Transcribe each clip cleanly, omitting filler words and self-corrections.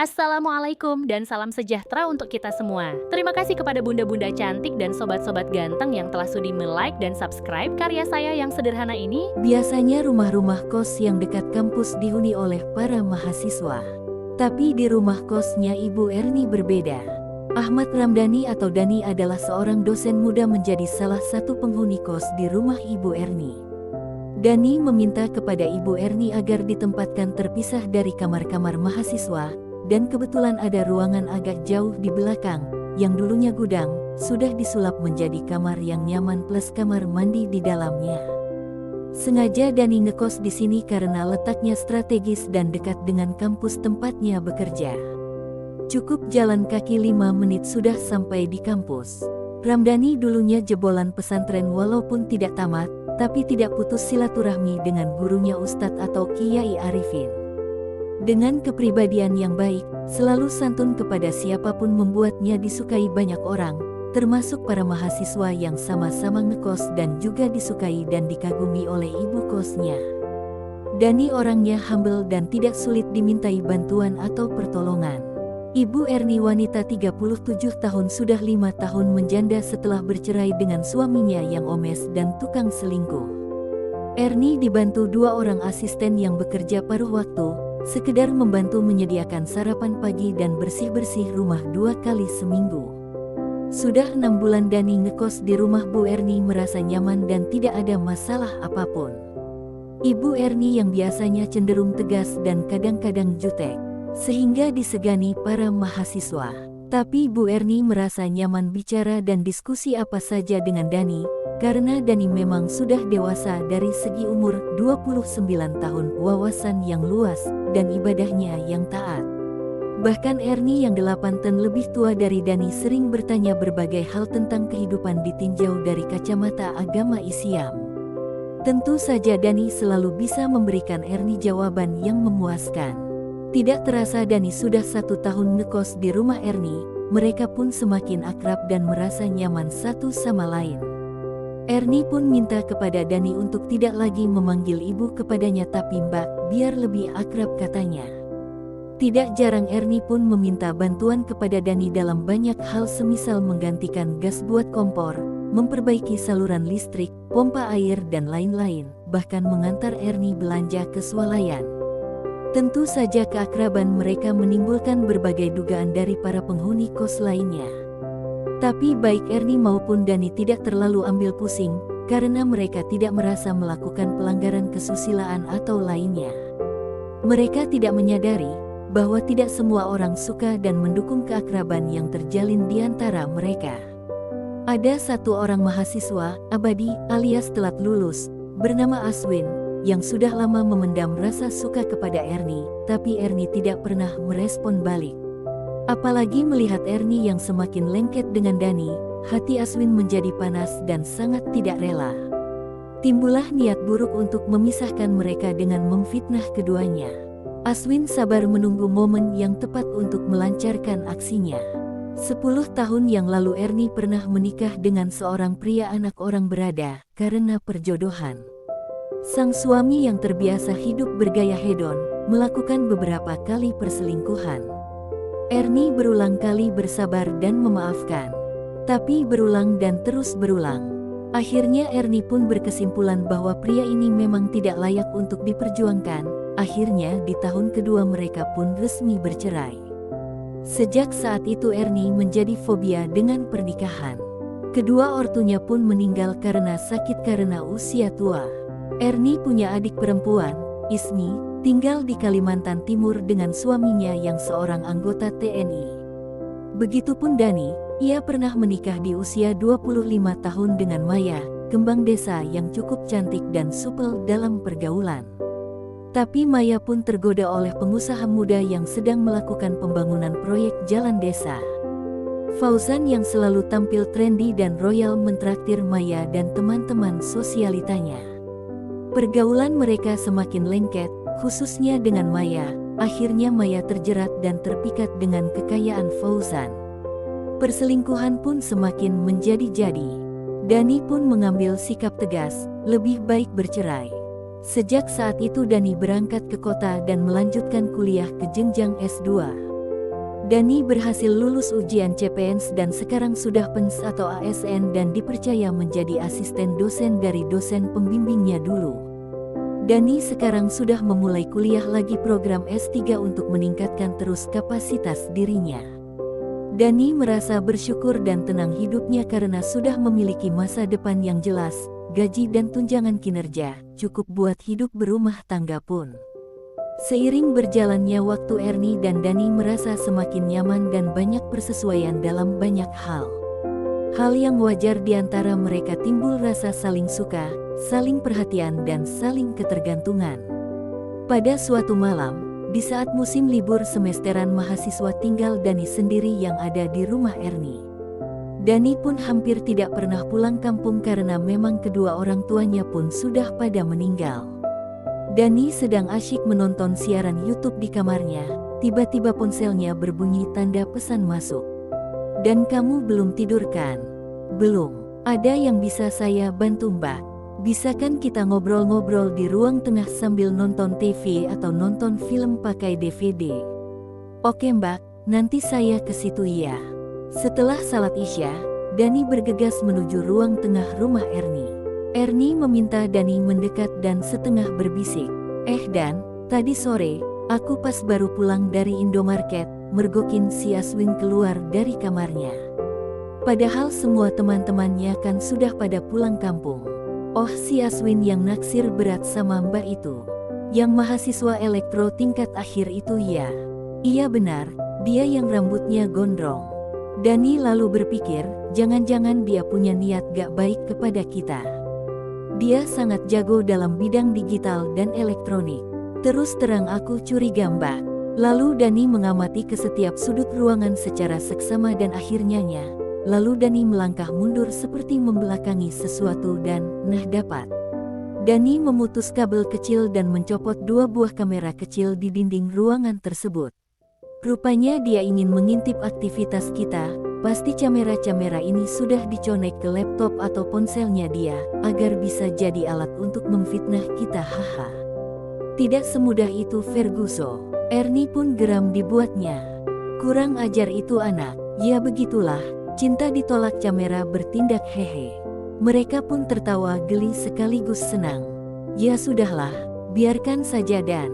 Assalamualaikum dan salam sejahtera untuk kita semua. Terima kasih kepada bunda-bunda cantik dan sobat-sobat ganteng yang telah sudi like dan subscribe karya saya yang sederhana ini. Biasanya rumah-rumah kos yang dekat kampus dihuni oleh para mahasiswa. Tapi di rumah kosnya Ibu Erni berbeda. Ahmad Ramdhani atau Dhani adalah seorang dosen muda menjadi salah satu penghuni kos di rumah Ibu Erni. Dhani meminta kepada Ibu Erni agar ditempatkan terpisah dari kamar-kamar mahasiswa, dan kebetulan ada ruangan agak jauh di belakang, yang dulunya gudang, sudah disulap menjadi kamar yang nyaman plus kamar mandi di dalamnya. Sengaja Dhani ngekos di sini karena letaknya strategis dan dekat dengan kampus tempatnya bekerja. Cukup jalan kaki 5 menit sudah sampai di kampus. Ramdhani dulunya jebolan pesantren walaupun tidak tamat, tapi tidak putus silaturahmi dengan gurunya Ustadz atau Kiai Arifin. Dengan kepribadian yang baik, selalu santun kepada siapapun membuatnya disukai banyak orang, termasuk para mahasiswa yang sama-sama ngekos dan juga disukai dan dikagumi oleh ibu kosnya. Dhani orangnya humble dan tidak sulit dimintai bantuan atau pertolongan. Ibu Erni wanita 37 tahun sudah 5 tahun menjanda setelah bercerai dengan suaminya yang omes dan tukang selingkuh. Erni dibantu 2 orang asisten yang bekerja paruh waktu, sekedar membantu menyediakan sarapan pagi dan bersih-bersih rumah 2 kali seminggu. Sudah 6 bulan Dhani ngekos di rumah Bu Erni merasa nyaman dan tidak ada masalah apapun. Ibu Erni yang biasanya cenderung tegas dan kadang-kadang jutek, sehingga disegani para mahasiswa. Tapi Bu Erni merasa nyaman bicara dan diskusi apa saja dengan Dhani, karena Dhani memang sudah dewasa dari segi umur 29 tahun, wawasan yang luas, dan ibadahnya yang taat. Bahkan Erni yang 8 tahun lebih tua dari Dhani sering bertanya berbagai hal tentang kehidupan ditinjau dari kacamata agama Islam. Tentu saja Dhani selalu bisa memberikan Erni jawaban yang memuaskan. Tidak terasa Dhani sudah 1 tahun ngekos di rumah Erni, mereka pun semakin akrab dan merasa nyaman satu sama lain. Erni pun minta kepada Dhani untuk tidak lagi memanggil ibu kepadanya tapi mbak, biar lebih akrab katanya. Tidak jarang Erni pun meminta bantuan kepada Dhani dalam banyak hal semisal menggantikan gas buat kompor, memperbaiki saluran listrik, pompa air dan lain-lain, bahkan mengantar Erni belanja ke swalayan. Tentu saja keakraban mereka menimbulkan berbagai dugaan dari para penghuni kos lainnya. Tapi baik Erni maupun Dhani tidak terlalu ambil pusing, karena mereka tidak merasa melakukan pelanggaran kesusilaan atau lainnya. Mereka tidak menyadari bahwa tidak semua orang suka dan mendukung keakraban yang terjalin di antara mereka. Ada 1 orang mahasiswa, abadi alias telat lulus, bernama Aswin, yang sudah lama memendam rasa suka kepada Erni, tapi Erni tidak pernah merespon balik. Apalagi melihat Erni yang semakin lengket dengan Dhani, hati Aswin menjadi panas dan sangat tidak rela. Timbullah niat buruk untuk memisahkan mereka dengan memfitnah keduanya. Aswin sabar menunggu momen yang tepat untuk melancarkan aksinya. 10 tahun yang lalu Erni pernah menikah dengan seorang pria anak orang berada, karena perjodohan. Sang suami yang terbiasa hidup bergaya hedon, melakukan beberapa kali perselingkuhan. Erni berulang kali bersabar dan memaafkan. Tapi berulang dan terus berulang. Akhirnya Erni pun berkesimpulan bahwa pria ini memang tidak layak untuk diperjuangkan. Akhirnya di tahun kedua mereka pun resmi bercerai. Sejak saat itu Erni menjadi fobia dengan pernikahan. Kedua ortunya pun meninggal karena sakit karena usia tua. Erni punya adik perempuan, Ismi, tinggal di Kalimantan Timur dengan suaminya yang seorang anggota TNI. Begitupun Dhani, ia pernah menikah di usia 25 tahun dengan Maya, kembang desa yang cukup cantik dan supel dalam pergaulan. Tapi Maya pun tergoda oleh pengusaha muda yang sedang melakukan pembangunan proyek jalan desa. Fauzan yang selalu tampil trendy dan royal mentraktir Maya dan teman-teman sosialitanya. Pergaulan mereka semakin lengket, khususnya dengan Maya. Akhirnya Maya terjerat dan terpikat dengan kekayaan Fauzan. Perselingkuhan pun semakin menjadi-jadi. Dhani pun mengambil sikap tegas, lebih baik bercerai. Sejak saat itu Dhani berangkat ke kota dan melanjutkan kuliah ke jenjang S2. Dani berhasil lulus ujian CPNS dan sekarang sudah PENS atau ASN dan dipercaya menjadi asisten dosen dari dosen pembimbingnya dulu. Dani sekarang sudah memulai kuliah lagi program S3 untuk meningkatkan terus kapasitas dirinya. Dani merasa bersyukur dan tenang hidupnya karena sudah memiliki masa depan yang jelas, gaji dan tunjangan kinerja, cukup buat hidup berumah tangga pun. Seiring berjalannya waktu, Ernie dan Dani merasa semakin nyaman dan banyak persesuaian dalam banyak hal. Hal yang wajar di antara mereka timbul rasa saling suka, saling perhatian dan saling ketergantungan. Pada suatu malam, di saat musim libur semesteran mahasiswa, tinggal Dani sendiri yang ada di rumah Ernie. Dani pun hampir tidak pernah pulang kampung karena memang kedua orang tuanya pun sudah pada meninggal. Dani sedang asyik menonton siaran YouTube di kamarnya, tiba-tiba ponselnya berbunyi tanda pesan masuk. "Dan kamu belum tidur kan?" "Belum. Ada yang bisa saya bantu, Mbak? Bisa kan kita ngobrol-ngobrol di ruang tengah sambil nonton TV atau nonton film pakai DVD?" "Oke Mbak, nanti saya ke situ ya." Setelah salat Isya, Dani bergegas menuju ruang tengah rumah Ernie. Ernie meminta Dani mendekat dan setengah berbisik, Dan, tadi sore, aku pas baru pulang dari Indomarket," mergokin si Aswin keluar dari kamarnya. Padahal semua teman-temannya kan sudah pada pulang kampung. Oh, si Aswin yang naksir berat sama Mbak itu. Yang mahasiswa elektro tingkat akhir itu ya? Iya benar, dia yang rambutnya gondrong. Dani lalu berpikir, jangan-jangan dia punya niat gak baik kepada kita. Dia sangat jago dalam bidang digital dan elektronik. Terus terang aku curiga Mbak. Lalu Dani mengamati ke setiap sudut ruangan secara seksama dan akhirnya lalu Dani melangkah mundur seperti membelakangi sesuatu dan, dapat. Dani memutus kabel kecil dan mencopot 2 buah kamera kecil di dinding ruangan tersebut. Rupanya dia ingin mengintip aktivitas kita. Pasti kamera-kamera ini sudah diconek ke laptop atau ponselnya dia, agar bisa jadi alat untuk memfitnah kita, haha. Tidak semudah itu Ferguson. Ernie pun geram dibuatnya. Kurang ajar itu anak. Ya begitulah, cinta ditolak kamera bertindak, hehe. Mereka pun tertawa geli sekaligus senang. Ya sudahlah, biarkan saja Dan.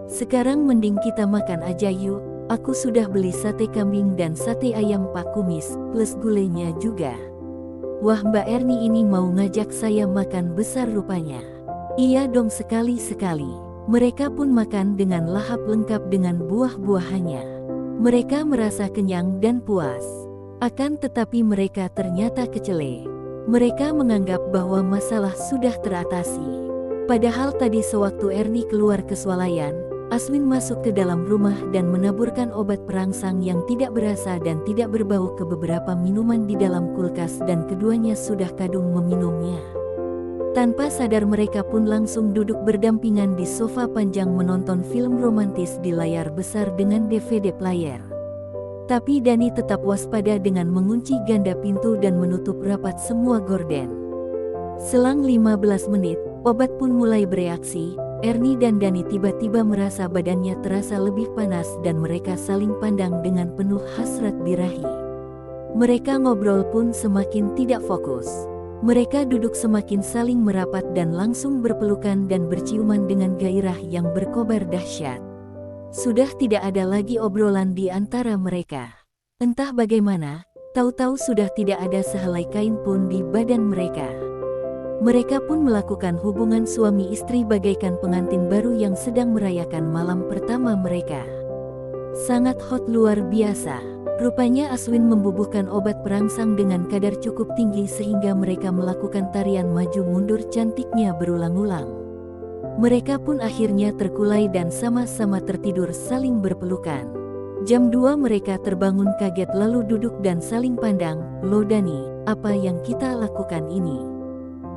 Sekarang mending kita makan aja yuk. Aku sudah beli sate kambing dan sate ayam Pak Kumis, plus gulenya juga. Wah, Mbak Ernie ini mau ngajak saya makan besar rupanya. Iya dong, sekali-sekali. Mereka pun makan dengan lahap lengkap dengan buah-buahannya. Mereka merasa kenyang dan puas. Akan tetapi mereka ternyata kecele. Mereka menganggap bahwa masalah sudah teratasi. Padahal tadi sewaktu Ernie keluar ke swalayan, Aswin masuk ke dalam rumah dan menaburkan obat perangsang yang tidak berasa dan tidak berbau ke beberapa minuman di dalam kulkas dan keduanya sudah kadung meminumnya. Tanpa sadar mereka pun langsung duduk berdampingan di sofa panjang menonton film romantis di layar besar dengan DVD player. Tapi Dani tetap waspada dengan mengunci ganda pintu dan menutup rapat semua gorden. Selang 15 menit, obat pun mulai bereaksi. Ernie dan Dani tiba-tiba merasa badannya terasa lebih panas dan mereka saling pandang dengan penuh hasrat birahi. Mereka ngobrol pun semakin tidak fokus. Mereka duduk semakin saling merapat dan langsung berpelukan dan berciuman dengan gairah yang berkobar dahsyat. Sudah tidak ada lagi obrolan di antara mereka. Entah bagaimana, tahu-tahu sudah tidak ada sehelai kain pun di badan mereka. Mereka pun melakukan hubungan suami istri bagaikan pengantin baru yang sedang merayakan malam pertama mereka. Sangat hot luar biasa. Rupanya Aswin membubuhkan obat perangsang dengan kadar cukup tinggi sehingga mereka melakukan tarian maju mundur cantiknya berulang-ulang. Mereka pun akhirnya terkulai dan sama-sama tertidur saling berpelukan. Jam 2 mereka terbangun kaget lalu duduk dan saling pandang. "Loh Dani, apa yang kita lakukan ini?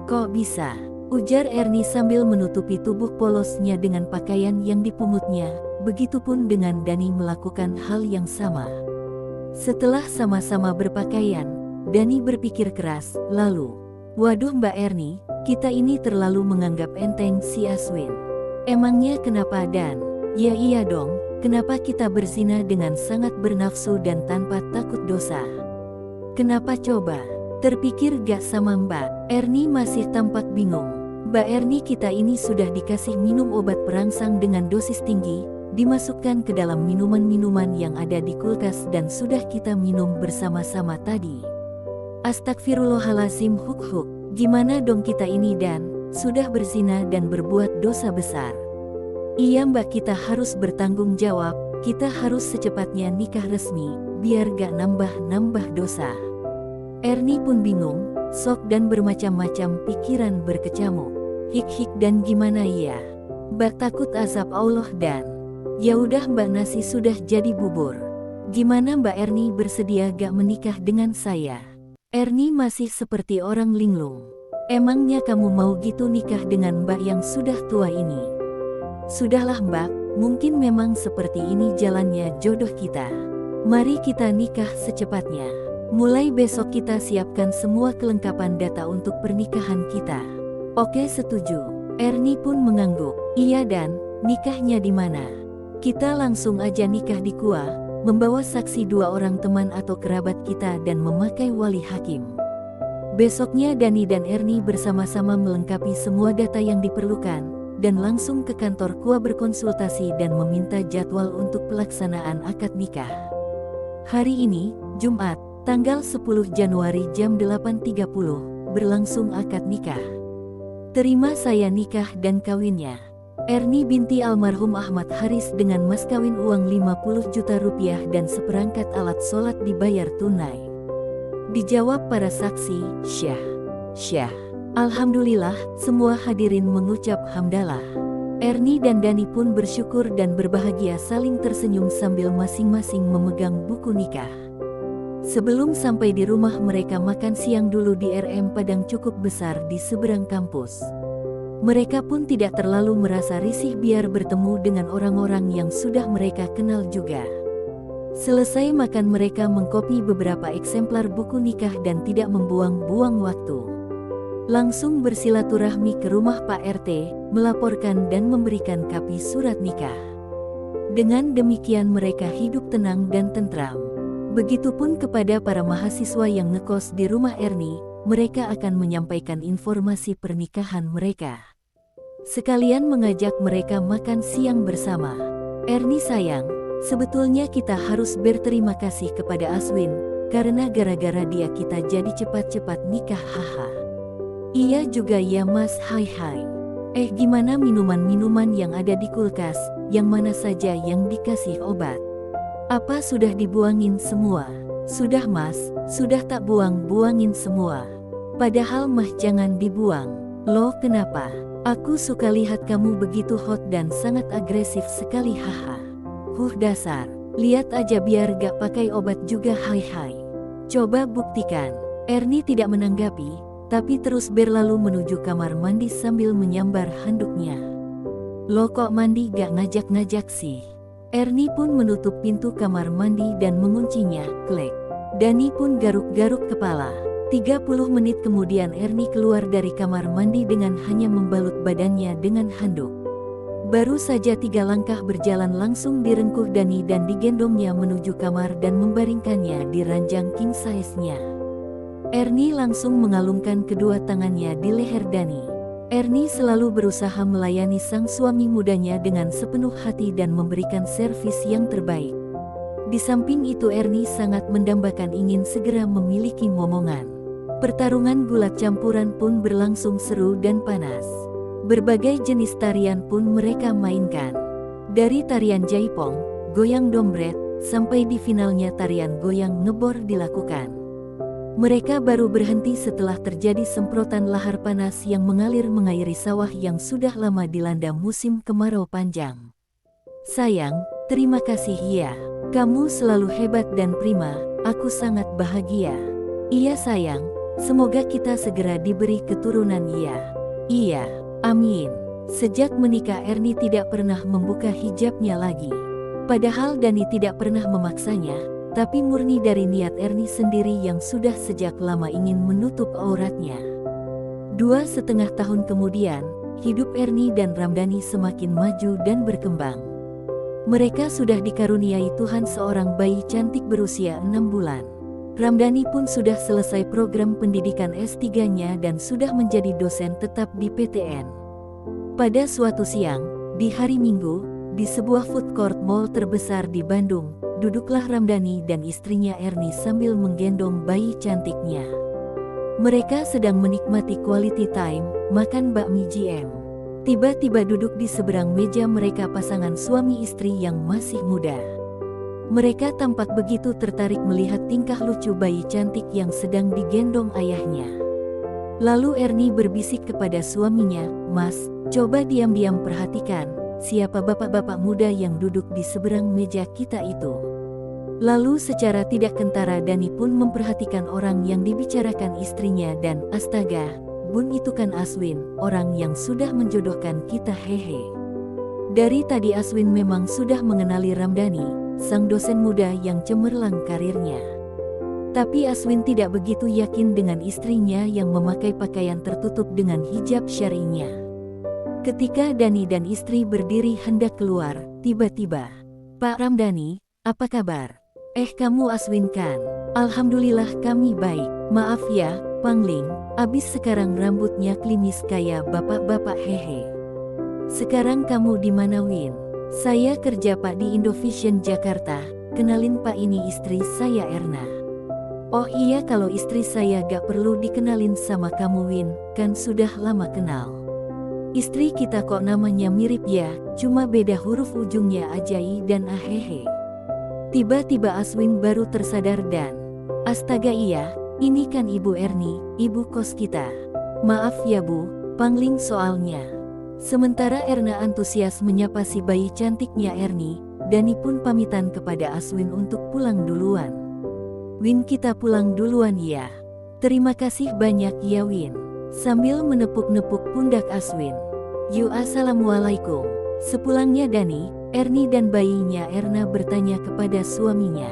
Kok bisa?" ujar Ernie sambil menutupi tubuh polosnya dengan pakaian yang dipungutnya. Begitupun dengan Dani melakukan hal yang sama. Setelah sama-sama berpakaian, Dani berpikir keras, lalu, "Waduh Mbak Ernie, kita ini terlalu menganggap enteng si Aswin. Emangnya kenapa Dan?" "Ya iya dong, Kenapa kita berzina dengan sangat bernafsu dan tanpa takut dosa? Kenapa coba? Terpikir gak sama Mbak? Erni masih tampak bingung. Mbak Erni, kita ini sudah dikasih minum obat perangsang dengan dosis tinggi, dimasukkan ke dalam minuman-minuman yang ada di kulkas dan sudah kita minum bersama-sama tadi. Astagfirullahalazim, huk. Gimana dong kita ini dan sudah berzina dan berbuat dosa besar. Iya Mbak, kita harus bertanggung jawab, kita harus secepatnya nikah resmi, biar gak nambah-nambah dosa. Erni pun bingung, sok dan bermacam-macam pikiran berkecamuk. Hik dan gimana ya? Mbak takut azab Allah dan ya udah Mbak, nasi sudah jadi bubur. Gimana Mbak Erni, bersedia gak menikah dengan saya? Erni masih seperti orang linglung. Emangnya kamu mau gitu nikah dengan Mbak yang sudah tua ini? Sudahlah Mbak, mungkin memang seperti ini jalannya jodoh kita. Mari kita nikah secepatnya. Mulai besok kita siapkan semua kelengkapan data untuk pernikahan kita. Oke, setuju. Erni pun mengangguk. Iya, dan nikahnya di mana? Kita langsung aja nikah di Kua, membawa saksi 2 orang teman atau kerabat kita dan memakai wali hakim. Besoknya Dani dan Erni bersama-sama melengkapi semua data yang diperlukan dan langsung ke kantor Kua berkonsultasi dan meminta jadwal untuk pelaksanaan akad nikah. Hari ini, Jumat, tanggal 10 Januari jam 8.30, berlangsung akad nikah. Terima saya nikah dan kawinnya. Erni binti almarhum Ahmad Haris dengan mas kawin uang 50 juta rupiah dan seperangkat alat sholat dibayar tunai. Dijawab para saksi, Syah. Alhamdulillah, semua hadirin mengucap hamdalah. Erni dan Dani pun bersyukur dan berbahagia saling tersenyum sambil masing-masing memegang buku nikah. Sebelum sampai di rumah, mereka makan siang dulu di RM Padang cukup besar di seberang kampus. Mereka pun tidak terlalu merasa risih biar bertemu dengan orang-orang yang sudah mereka kenal juga. Selesai makan, mereka mengkopi beberapa eksemplar buku nikah dan tidak membuang-buang waktu. Langsung bersilaturahmi ke rumah Pak RT, melaporkan dan memberikan kapi surat nikah. Dengan demikian mereka hidup tenang dan tentram. Begitupun kepada para mahasiswa yang ngekos di rumah Erni, mereka akan menyampaikan informasi pernikahan mereka. Sekalian mengajak mereka makan siang bersama. Erni sayang, sebetulnya kita harus berterima kasih kepada Aswin, karena gara-gara dia kita jadi cepat-cepat nikah, haha. Iya juga ya Mas, hai. Gimana minuman-minuman yang ada di kulkas, yang mana saja yang dikasih obat? Apa sudah dibuangin semua? Sudah Mas, sudah tak buangin semua. Padahal mah jangan dibuang. Loh kenapa? Aku suka lihat kamu begitu hot dan sangat agresif sekali, haha. Dasar, lihat aja biar gak pakai obat juga, hai. Coba buktikan. Erni tidak menanggapi, tapi terus berlalu menuju kamar mandi sambil menyambar handuknya. Loh kok mandi gak ngajak-ngajak sih? Erni pun menutup pintu kamar mandi dan menguncinya, klek. Dani pun garuk-garuk kepala. 30 menit kemudian Erni keluar dari kamar mandi dengan hanya membalut badannya dengan handuk. Baru saja 3 langkah berjalan langsung direngkuh Dani dan digendongnya menuju kamar dan membaringkannya di ranjang king size-nya. Erni langsung mengalungkan kedua tangannya di leher Dani. Erni selalu berusaha melayani sang suami mudanya dengan sepenuh hati dan memberikan servis yang terbaik. Di samping itu Erni sangat mendambakan ingin segera memiliki momongan. Pertarungan gulat campuran pun berlangsung seru dan panas. Berbagai jenis tarian pun mereka mainkan. Dari tarian jaipong, goyang dombret, sampai di finalnya tarian goyang ngebor dilakukan. Mereka baru berhenti setelah terjadi semprotan lahar panas yang mengalir mengairi sawah yang sudah lama dilanda musim kemarau panjang. Sayang, terima kasih ya. Kamu selalu hebat dan prima, aku sangat bahagia. Iya sayang, semoga kita segera diberi keturunan ya. Iya, amin. Sejak menikah Erni tidak pernah membuka hijabnya lagi. Padahal Dani tidak pernah memaksanya, tapi murni dari niat Erni sendiri yang sudah sejak lama ingin menutup auratnya. 2,5 tahun kemudian, hidup Erni dan Ramdhani semakin maju dan berkembang. Mereka sudah dikaruniai Tuhan seorang bayi cantik berusia 6 bulan. Ramdhani pun sudah selesai program pendidikan S3-nya dan sudah menjadi dosen tetap di PTN. Pada suatu siang, di hari Minggu, di sebuah food court mall terbesar di Bandung, duduklah Ramdhani dan istrinya Erni sambil menggendong bayi cantiknya. Mereka sedang menikmati quality time, makan bakmi GM. Tiba-tiba duduk di seberang meja mereka pasangan suami istri yang masih muda. Mereka tampak begitu tertarik melihat tingkah lucu bayi cantik yang sedang digendong ayahnya. Lalu Erni berbisik kepada suaminya, "Mas, coba diam-diam perhatikan, siapa bapak-bapak muda yang duduk di seberang meja kita itu?" Lalu secara tidak kentara Dani pun memperhatikan orang yang dibicarakan istrinya dan, "Astaga, Bun itu kan Aswin, orang yang sudah menjodohkan kita, hehe." Dari tadi Aswin memang sudah mengenali Ramdhani, sang dosen muda yang cemerlang karirnya. Tapi Aswin tidak begitu yakin dengan istrinya yang memakai pakaian tertutup dengan hijab syar'inya. Ketika Dani dan istri berdiri hendak keluar, tiba-tiba, "Pak Ramdhani, apa kabar?" Kamu Aswin kan?" "Alhamdulillah kami baik. Maaf ya, Pangling, abis sekarang rambutnya klimis kayak bapak-bapak, hehe." "Sekarang kamu di mana, Win?" "Saya kerja Pak di Indovision Jakarta. Kenalin Pak, ini istri saya Erna." "Oh iya, kalau istri saya gak perlu dikenalin sama kamu, Win, kan sudah lama kenal." "Istri kita kok namanya mirip ya, cuma beda huruf ujungnya aja I dan A, hehe." Tiba-tiba Aswin baru tersadar dan, "Astaga iya, ini kan Ibu Erni, ibu kos kita." "Maaf ya Bu, Pangling soalnya." Sementara Erna antusias menyapa si bayi cantiknya Erni, Dani pun pamitan kepada Aswin untuk pulang duluan. "Win, kita pulang duluan ya." "Terima kasih banyak ya Win." Sambil menepuk-nepuk pundak Aswin. "Yuk, assalamualaikum." Sepulangnya Dani, Erni dan bayinya Erna bertanya kepada suaminya,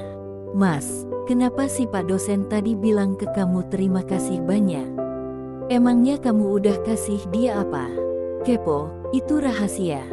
"Mas, kenapa sih Pak dosen tadi bilang ke kamu terima kasih banyak? Emangnya kamu udah kasih dia apa?" "Kepo, itu rahasia."